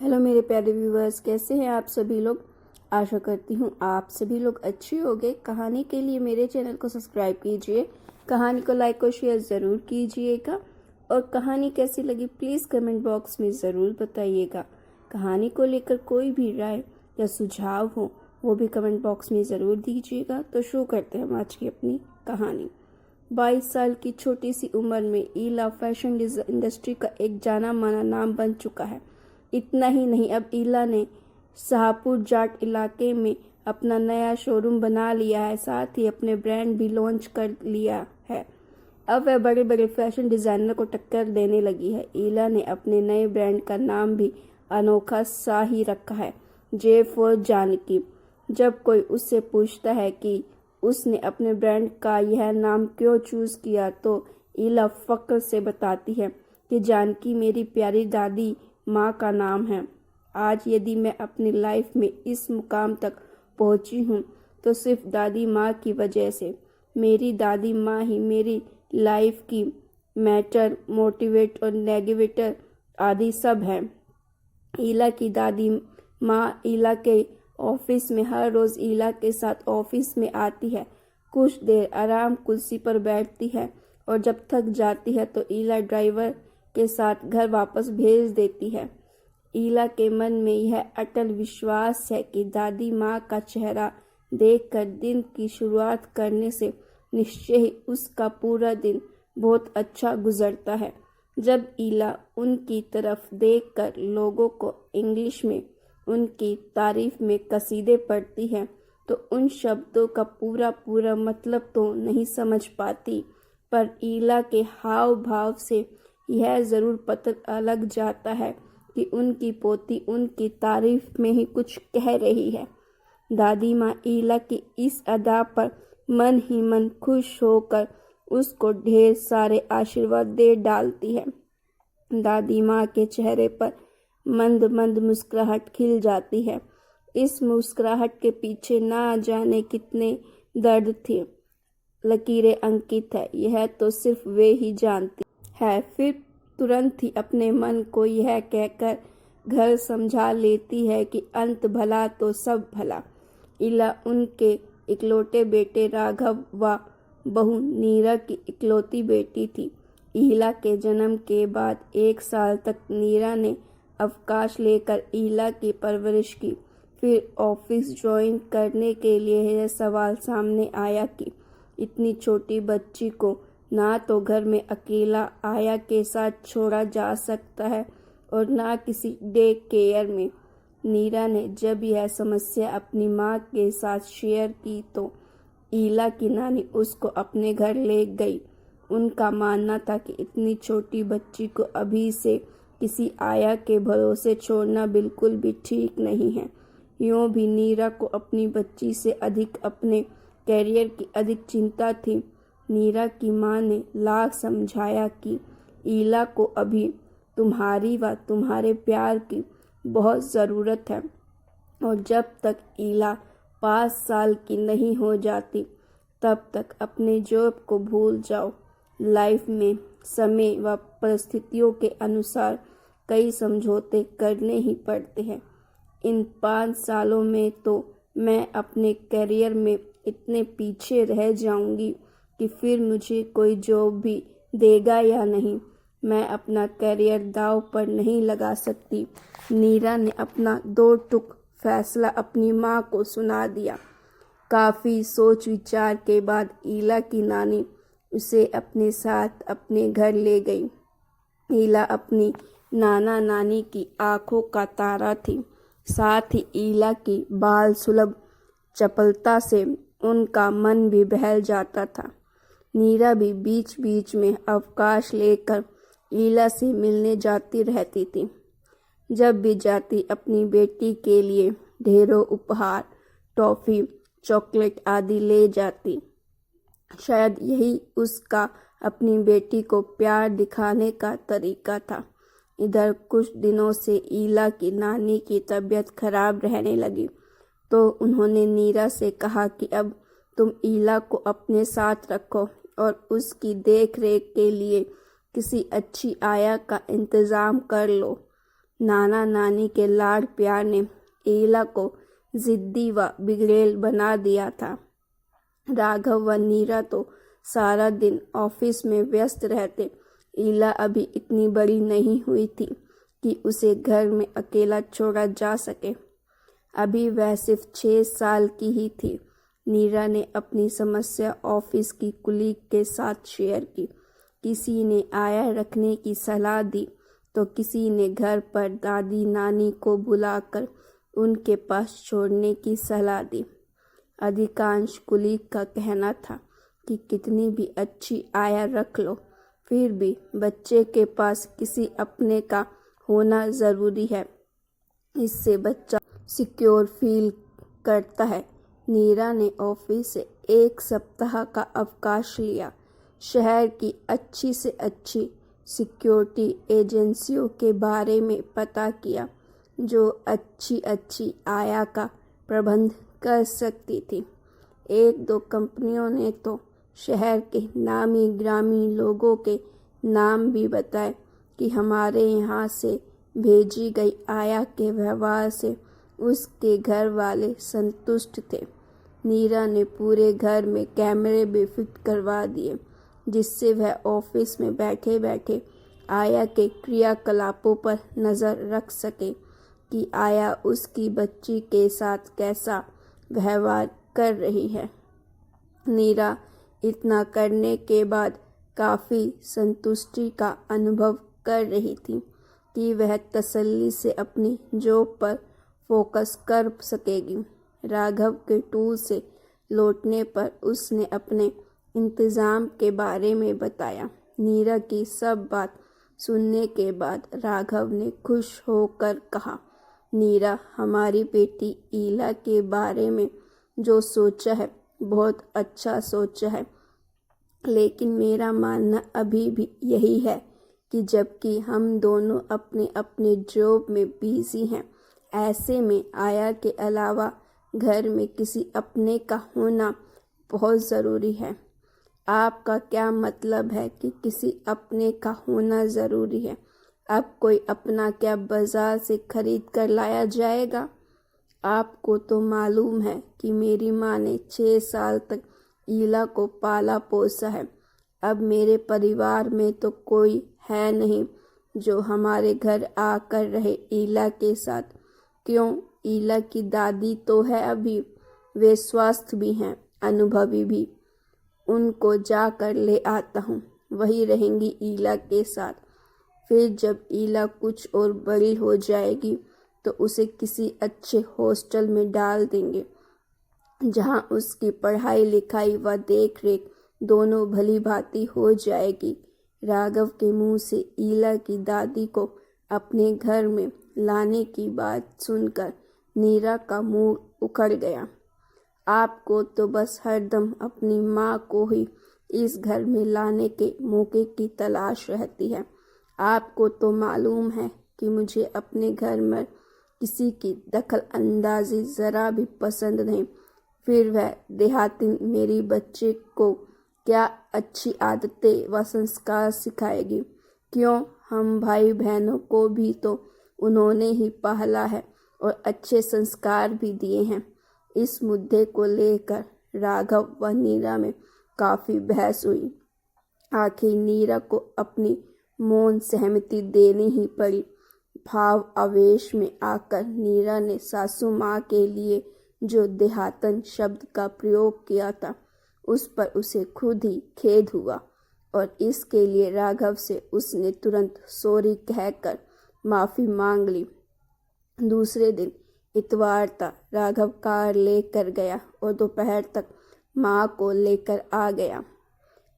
Hello मेरे प्यारे viewers, कैसे हैं आप सभी लोग। आशा करती हूँ आप सभी लोग अच्छे होंगे। कहानी के लिए मेरे चैनल को सब्सक्राइब कीजिए, कहानी को लाइक और शेयर ज़रूर कीजिएगा और कहानी कैसी लगी प्लीज़ कमेंट बॉक्स में ज़रूर बताइएगा। कहानी को लेकर कोई भी राय या सुझाव हो वो भी कमेंट बॉक्स में ज़रूर दीजिएगा। तो शुरू करते हैं हम आज की अपनी कहानी। 22 साल की छोटी सी उम्र में ईला फैशन इंडस्ट्री का एक जाना माना नाम बन चुका है। इतना ही नहीं, अब ईला ने शाहपुर जाट इलाके में अपना नया शोरूम बना लिया है, साथ ही अपने ब्रांड भी लॉन्च कर लिया है। अब वह बड़े बड़े फैशन डिज़ाइनर को टक्कर देने लगी है। ईला ने अपने नए ब्रांड का नाम भी अनोखा सा ही रखा है, जे फॉर जानकी। जब कोई उससे पूछता है कि उसने अपने ब्रांड का यह नाम क्यों चूज़ किया तो ईला फक्र से बताती है कि जानकी मेरी प्यारी दादी माँ का नाम है। आज यदि मैं अपनी लाइफ में इस मुकाम तक पहुँची हूँ तो सिर्फ दादी माँ की वजह से। मेरी दादी माँ ही मेरी लाइफ की मैटर, मोटिवेट और नेगेटिवेटर आदि सब है। ईला की दादी माँ ईला के ऑफिस में हर रोज़ ईला के साथ ऑफिस में आती है, कुछ देर आराम कुर्सी पर बैठती है और जब थक जाती है तो ईला ड्राइवर के साथ घर वापस भेज देती है। ईला के मन में यह अटल विश्वास है कि दादी माँ का चेहरा देखकर दिन की शुरुआत करने से निश्चय ही उसका पूरा दिन बहुत अच्छा गुजरता है। जब ईला उनकी तरफ देखकर लोगों को इंग्लिश में उनकी तारीफ में कसीदे पढ़ती है तो उन शब्दों का पूरा पूरा मतलब तो नहीं समझ पाती, पर ईला के हाव भाव से यह ज़रूर पता लग जाता है कि उनकी पोती उनकी तारीफ में ही कुछ कह रही है। दादी माँ ईला की इस अदा पर मन ही मन खुश होकर उसको ढेर सारे आशीर्वाद दे डालती है। दादी माँ के चेहरे पर मंद मंद मुस्कुराहट खिल जाती है। इस मुस्कुराहट के पीछे ना जाने कितने दर्द थे, लकीरें अंकित है, यह तो सिर्फ वे ही जानती है। फिर तुरंत ही अपने मन को यह कहकर घर समझा लेती है कि अंत भला तो सब भला। ईला उनके इकलौते बेटे राघव व बहू नीरा की इकलौती बेटी थी। ईला के जन्म के बाद 1 साल तक नीरा ने अवकाश लेकर ईला की परवरिश की। फिर ऑफिस ज्वाइन करने के लिए यह सवाल सामने आया कि इतनी छोटी बच्ची को ना तो घर में अकेला आया के साथ छोड़ा जा सकता है और ना किसी डे केयर में। नीरा ने जब यह समस्या अपनी माँ के साथ शेयर की तो ईला की नानी उसको अपने घर ले गई। उनका मानना था कि इतनी छोटी बच्ची को अभी से किसी आया के भरोसे छोड़ना बिल्कुल भी ठीक नहीं है। यूँ भी नीरा को अपनी बच्ची से अधिक अपने कैरियर की अधिक चिंता थी। नीरा की माँ ने लाख समझाया कि ईला को अभी तुम्हारी व तुम्हारे प्यार की बहुत ज़रूरत है और जब तक ईला 5 साल की नहीं हो जाती तब तक अपने जॉब को भूल जाओ। लाइफ में समय व परिस्थितियों के अनुसार कई समझौते करने ही पड़ते हैं। इन 5 सालों में तो मैं अपने करियर में इतने पीछे रह जाऊंगी कि फिर मुझे कोई जॉब भी देगा या नहीं। मैं अपना करियर दांव पर नहीं लगा सकती। नीरा ने अपना 2 टूक फैसला अपनी माँ को सुना दिया। काफ़ी सोच विचार के बाद ईला की नानी उसे अपने साथ अपने घर ले गई। ईला अपनी नाना नानी की आंखों का तारा थी, साथ ही ईला की बाल सुलभ चपलता से उनका मन भी बहल जाता था। नीरा भी बीच बीच में अवकाश लेकर ईला से मिलने जाती रहती थी। जब भी जाती अपनी बेटी के लिए ढेरों उपहार, टॉफ़ी, चॉकलेट आदि ले जाती। शायद यही उसका अपनी बेटी को प्यार दिखाने का तरीका था। इधर कुछ दिनों से ईला की नानी की तबीयत खराब रहने लगी तो उन्होंने नीरा से कहा कि अब तुम ईला को अपने साथ रखो और उसकी देख रेख के लिए किसी अच्छी आया का इंतज़ाम कर लो। नाना नानी के लाड़ प्यार ने ईला को जिद्दी व बिगड़ैल बना दिया था। राघव व नीरा तो सारा दिन ऑफिस में व्यस्त रहते। ईला अभी इतनी बड़ी नहीं हुई थी कि उसे घर में अकेला छोड़ा जा सके। अभी वह सिर्फ 6 साल की ही थी। नीरा ने अपनी समस्या ऑफिस की कुलीग के साथ शेयर की। किसी ने आया रखने की सलाह दी तो किसी ने घर पर दादी नानी को बुलाकर उनके पास छोड़ने की सलाह दी। अधिकांश कुलीग का कहना था कि कितनी भी अच्छी आया रख लो, फिर भी बच्चे के पास किसी अपने का होना ज़रूरी है। इससे बच्चा सिक्योर फील करता है। नीरा ने ऑफिस से 1 सप्ताह का अवकाश लिया। शहर की अच्छी से अच्छी सिक्योरिटी एजेंसियों के बारे में पता किया जो अच्छी आया का प्रबंध कर सकती थी। 1-2 कंपनियों ने तो शहर के नामी ग्रामी लोगों के नाम भी बताए कि हमारे यहाँ से भेजी गई आया के व्यवहार से उसके घर वाले संतुष्ट थे। नीरा ने पूरे घर में कैमरे भी फिट करवा दिए जिससे वह ऑफिस में बैठे बैठे आया के क्रियाकलापों पर नज़र रख सके कि आया उसकी बच्ची के साथ कैसा व्यवहार कर रही है। नीरा इतना करने के बाद काफ़ी संतुष्टि का अनुभव कर रही थी कि वह तसल्ली से अपनी जॉब पर फोकस कर सकेगी। राघव के टूर से लौटने पर उसने अपने इंतज़ाम के बारे में बताया। नीरा की सब बात सुनने के बाद राघव ने खुश होकर कहा, नीरा, हमारी बेटी ईला के बारे में जो सोचा है बहुत अच्छा सोचा है, लेकिन मेरा मानना अभी भी यही है कि जबकि हम दोनों अपने अपने जॉब में बिजी हैं, ऐसे में आया के अलावा घर में किसी अपने का होना बहुत ज़रूरी है। आपका क्या मतलब है कि किसी अपने का होना ज़रूरी है? अब कोई अपना क्या बाजार से खरीद कर लाया जाएगा? आपको तो मालूम है कि मेरी माँ ने 6 साल तक ईला को पाला पोसा है। अब मेरे परिवार में तो कोई है नहीं जो हमारे घर आकर रहे ईला के साथ। क्यों, ईला की दादी तो है अभी, वे स्वस्थ भी हैं, अनुभवी भी। उनको जाकर ले आता हूँ, वही रहेंगी ईला के साथ। फिर जब ईला कुछ और बड़ी हो जाएगी तो उसे किसी अच्छे हॉस्टल में डाल देंगे जहाँ उसकी पढ़ाई लिखाई व देख रेख दोनों भली भांति हो जाएगी। राघव के मुंह से ईला की दादी को अपने घर में लाने की बात सुनकर नीरा का मुंह उखड़ गया। आपको तो बस हरदम अपनी माँ को ही इस घर में लाने के मौके की तलाश रहती है। आपको तो मालूम है कि मुझे अपने घर में किसी की दखल अंदाजी ज़रा भी पसंद नहीं। फिर वह देहाती मेरी बच्चे को क्या अच्छी आदतें व संस्कार सिखाएगी? क्यों, हम भाई बहनों को भी तो उन्होंने ही पाला है और अच्छे संस्कार भी दिए हैं। इस मुद्दे को लेकर राघव व नीरा में काफ़ी बहस हुई। आखिर नीरा को अपनी मौन सहमति देनी ही पड़ी। भाव आवेश में आकर नीरा ने सासू माँ के लिए जो देहातन शब्द का प्रयोग किया था उस पर उसे खुद ही खेद हुआ और इसके लिए राघव से उसने तुरंत सॉरी कहकर माफ़ी मांग ली। दूसरे दिन इतवार था। राघव कार लेकर गया और दोपहर तक माँ को लेकर आ गया।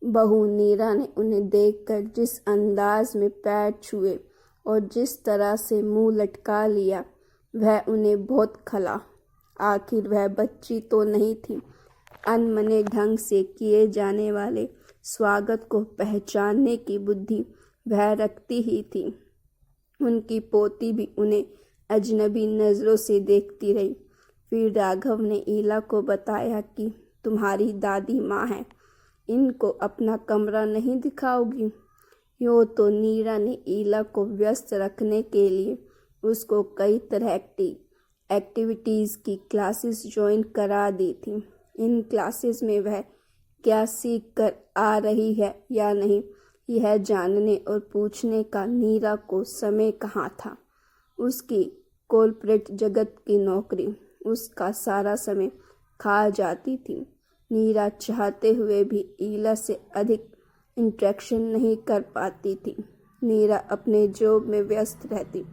बहू नीरा ने उन्हें देखकर जिस अंदाज में पैर छुए और जिस तरह से मुंह लटका लिया वह उन्हें बहुत खला। आखिर वह बच्ची तो नहीं थी। अनमने ढंग से किए जाने वाले स्वागत को पहचानने की बुद्धि वह रखती ही थी। उनकी पोती भी उन्हें अजनबी नज़रों से देखती रही। फिर राघव ने ईला को बताया कि तुम्हारी दादी माँ है, इनको अपना कमरा नहीं दिखाओगी? यूँ तो नीरा ने ईला को व्यस्त रखने के लिए उसको कई तरह एक्टिविटीज़ की क्लासेस ज्वाइन करा दी थी। इन क्लासेस में वह क्या सीख कर आ रही है या नहीं, यह जानने और पूछने का नीरा को समय कहाँ था। उसकी कॉर्पोरेट जगत की नौकरी उसका सारा समय खा जाती थी। नीरा चाहते हुए भी ईला से अधिक इंटरेक्शन नहीं कर पाती थी। नीरा अपने जॉब में व्यस्त रहती।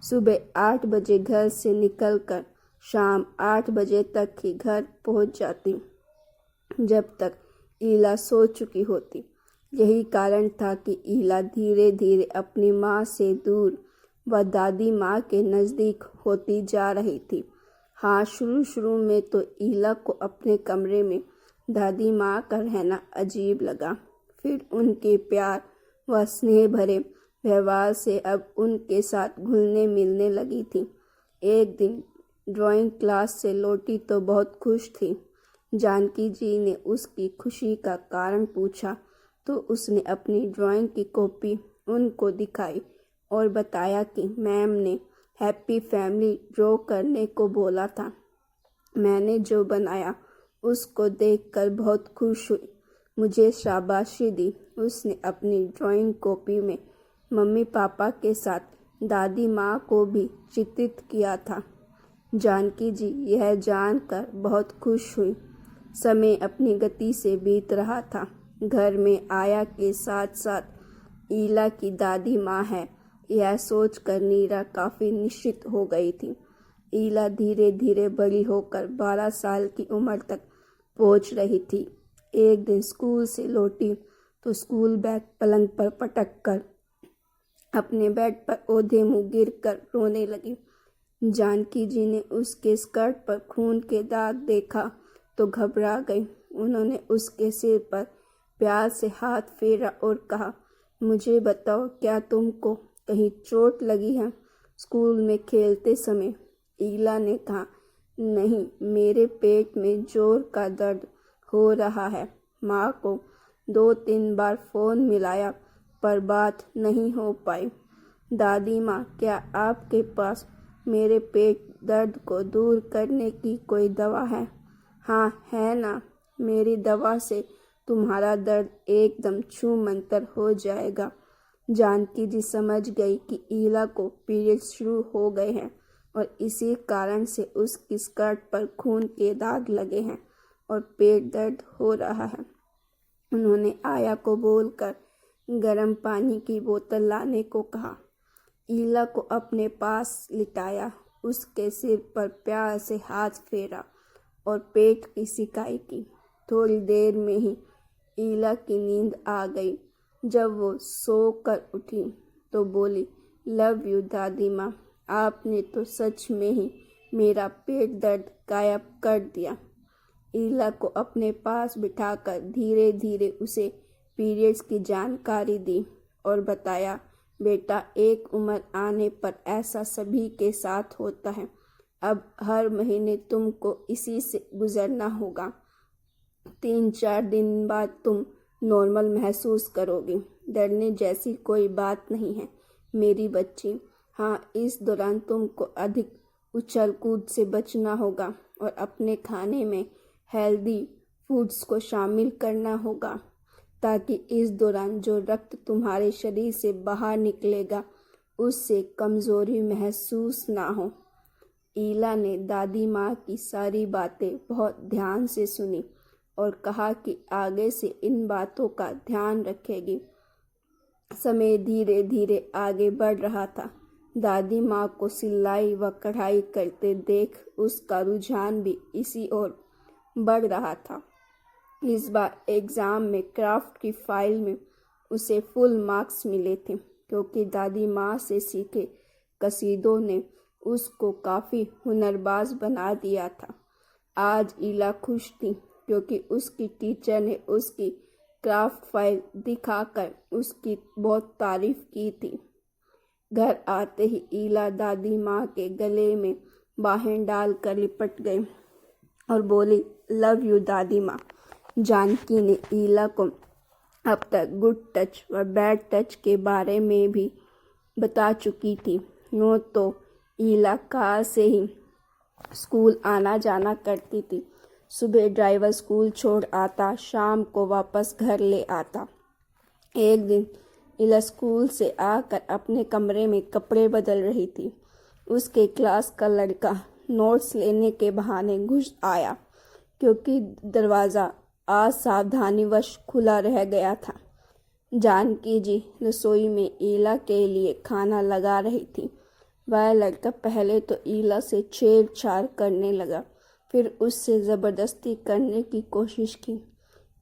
सुबह 8 बजे घर से निकलकर शाम 8 बजे तक ही घर पहुंच जाती, जब तक ईला सो चुकी होती। यही कारण था कि ईला धीरे धीरे अपनी माँ से दूर व दादी माँ के नज़दीक होती जा रही थी। हाँ, शुरू में तो ईला को अपने कमरे में दादी माँ का रहना अजीब लगा। फिर उनके प्यार व स्नेह भरे व्यवहार से अब उनके साथ घुलने मिलने लगी थी। एक दिन ड्राइंग क्लास से लौटी तो बहुत खुश थी। जानकी जी ने उसकी खुशी का कारण पूछा तो उसने अपनी ड्राइंग की कॉपी उनको दिखाई और बताया कि मैम ने हैप्पी फैमिली ड्रॉ करने को बोला था। मैंने जो बनाया उसको देखकर बहुत खुश हुई, मुझे शाबाशी दी। उसने अपनी ड्राइंग कॉपी में मम्मी पापा के साथ दादी माँ को भी चित्रित किया था। जानकी जी यह जानकर बहुत खुश हुई। समय अपनी गति से बीत रहा था। घर में आया के साथ साथ ईला की दादी माँ है, यह सोचकर नीरा काफ़ी निश्चित हो गई थी। ईला धीरे धीरे बड़ी होकर 12 साल की उम्र तक पहुंच रही थी। एक दिन स्कूल से लौटी तो स्कूल बैग पलंग पर पटक कर अपने बेड पर औंधे मुँह गिर कर रोने लगी। जानकी जी ने उसके स्कर्ट पर खून के दाग देखा तो घबरा गई। उन्होंने उसके सिर पर प्यार से हाथ फेरा और कहा, मुझे बताओ, क्या तुमको कहीं चोट लगी है स्कूल में खेलते समय? ईला ने कहा, नहीं, मेरे पेट में जोर का दर्द हो रहा है। माँ को 2-3 बार फ़ोन मिलाया पर बात नहीं हो पाई। दादी माँ, क्या आपके पास मेरे पेट दर्द को दूर करने की कोई दवा है? हाँ है ना, मेरी दवा से तुम्हारा दर्द एकदम छूमंतर हो जाएगा। जानकी जी समझ गई कि ईला को पीरियड्स शुरू हो गए हैं और इसी कारण से उसकी स्कर्ट पर खून के दाग लगे हैं और पेट दर्द हो रहा है। उन्होंने आया को बोलकर गर्म पानी की बोतल लाने को कहा। ईला को अपने पास लिटाया, उसके सिर पर प्यार से हाथ फेरा और पेट की सिकाई की। थोड़ी देर में ही ईला की नींद आ गई। जब वो सो कर उठी तो बोली, लव यू दादी माँ, आपने तो सच में ही मेरा पेट दर्द गायब कर दिया। ईला को अपने पास बिठाकर धीरे धीरे उसे पीरियड्स की जानकारी दी और बताया, बेटा, एक उम्र आने पर ऐसा सभी के साथ होता है। अब हर महीने तुमको इसी से गुजरना होगा। 3-4 दिन बाद तुम नॉर्मल महसूस करोगी। डरने जैसी कोई बात नहीं है मेरी बच्ची। हाँ, इस दौरान तुमको अधिक उछल कूद से बचना होगा और अपने खाने में हेल्दी फूड्स को शामिल करना होगा ताकि इस दौरान जो रक्त तुम्हारे शरीर से बाहर निकलेगा उससे कमज़ोरी महसूस ना हो। ईला ने दादी माँ की सारी बातें बहुत ध्यान से सुनी और कहा कि आगे से इन बातों का ध्यान रखेगी। समय धीरे धीरे आगे बढ़ रहा था। दादी माँ को सिलाई व कढ़ाई करते देख उसका रुझान भी इसी ओर बढ़ रहा था। इस बार एग्ज़ाम में क्राफ्ट की फाइल में उसे फुल मार्क्स मिले थे क्योंकि दादी माँ से सीखे कसीदों ने उसको काफ़ी हुनरबाज बना दिया था। आज ईला खुश थी क्योंकि उसकी टीचर ने उसकी क्राफ्ट फाइल दिखाकर उसकी बहुत तारीफ की थी। घर आते ही ईला दादी माँ के गले में बाहें डालकर लिपट गई और बोली, लव यू दादी माँ। जानकी ने ईला को अब तक गुड टच व बैड टच के बारे में भी बता चुकी थी। यूँ तो ईला कार से ही स्कूल आना जाना करती थी। सुबह ड्राइवर स्कूल छोड़ आता, शाम को वापस घर ले आता। एक दिन ईला स्कूल से आकर अपने कमरे में कपड़े बदल रही थी। उसके क्लास का लड़का नोट्स लेने के बहाने घुस आया, क्योंकि दरवाज़ा असावधानीवश खुला रह गया था। जानकी जी रसोई में ईला के लिए खाना लगा रही थी। वह लड़का पहले तो ईला से छेड़छाड़ करने लगा, फिर उससे ज़बरदस्ती करने की कोशिश की।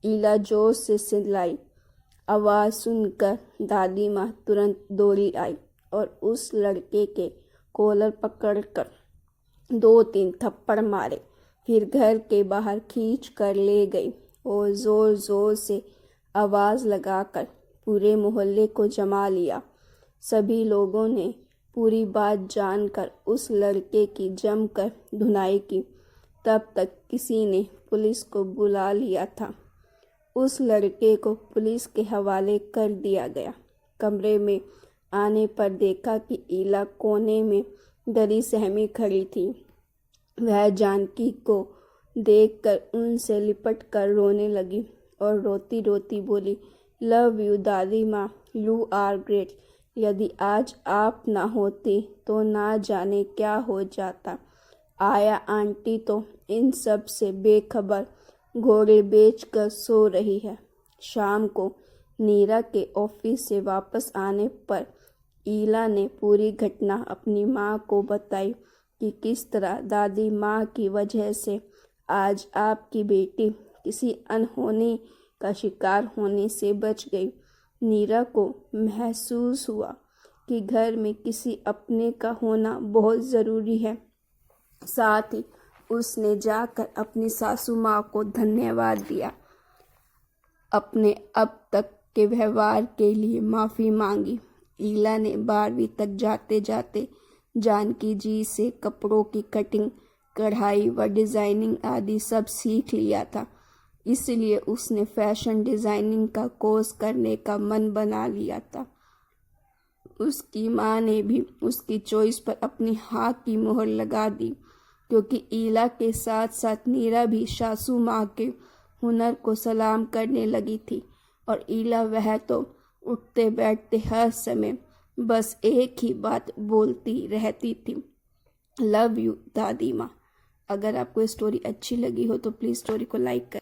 ईला जोर से चिल्लाई। आवाज़ सुनकर दादी माँ तुरंत दौड़ी आई और उस लड़के के कॉलर पकड़कर 2-3 थप्पड़ मारे, फिर घर के बाहर खींच कर ले गई और ज़ोर ज़ोर से आवाज़ लगाकर पूरे मोहल्ले को जमा लिया। सभी लोगों ने पूरी बात जानकर उस लड़के की जमकर धुनाई की। तब तक किसी ने पुलिस को बुला लिया था। उस लड़के को पुलिस के हवाले कर दिया गया। कमरे में आने पर देखा कि ईला कोने में डरी सहमी खड़ी थी। वह जानकी को देखकर उनसे लिपट कर रोने लगी और रोती रोती बोली, लव यू दादी माँ, यू आर ग्रेट। यदि आज आप ना होती तो ना जाने क्या हो जाता। आया आंटी तो इन सब से बेखबर घोड़े बेचकर सो रही है। शाम को नीरा के ऑफिस से वापस आने पर ईला ने पूरी घटना अपनी माँ को बताई कि किस तरह दादी माँ की वजह से आज आपकी बेटी किसी अनहोनी का शिकार होने से बच गई। नीरा को महसूस हुआ कि घर में किसी अपने का होना बहुत ज़रूरी है। साथ ही उसने जाकर अपनी सासू माँ को धन्यवाद दिया, अपने अब तक के व्यवहार के लिए माफ़ी मांगी। ईला ने 12वीं तक जाते जाते जानकी जी से कपड़ों की कटिंग, कढ़ाई व डिज़ाइनिंग आदि सब सीख लिया था। इसलिए उसने फैशन डिज़ाइनिंग का कोर्स करने का मन बना लिया था। उसकी माँ ने भी उसकी चॉइस पर अपनी हाँ की मोहर लगा दी, क्योंकि ईला के साथ साथ नीरा भी सासू माँ के हुनर को सलाम करने लगी थी। और ईला वह तो उठते बैठते हर समय बस एक ही बात बोलती रहती थी, लव यू दादी माँ। अगर आपको स्टोरी अच्छी लगी हो तो प्लीज़ स्टोरी को लाइक करें।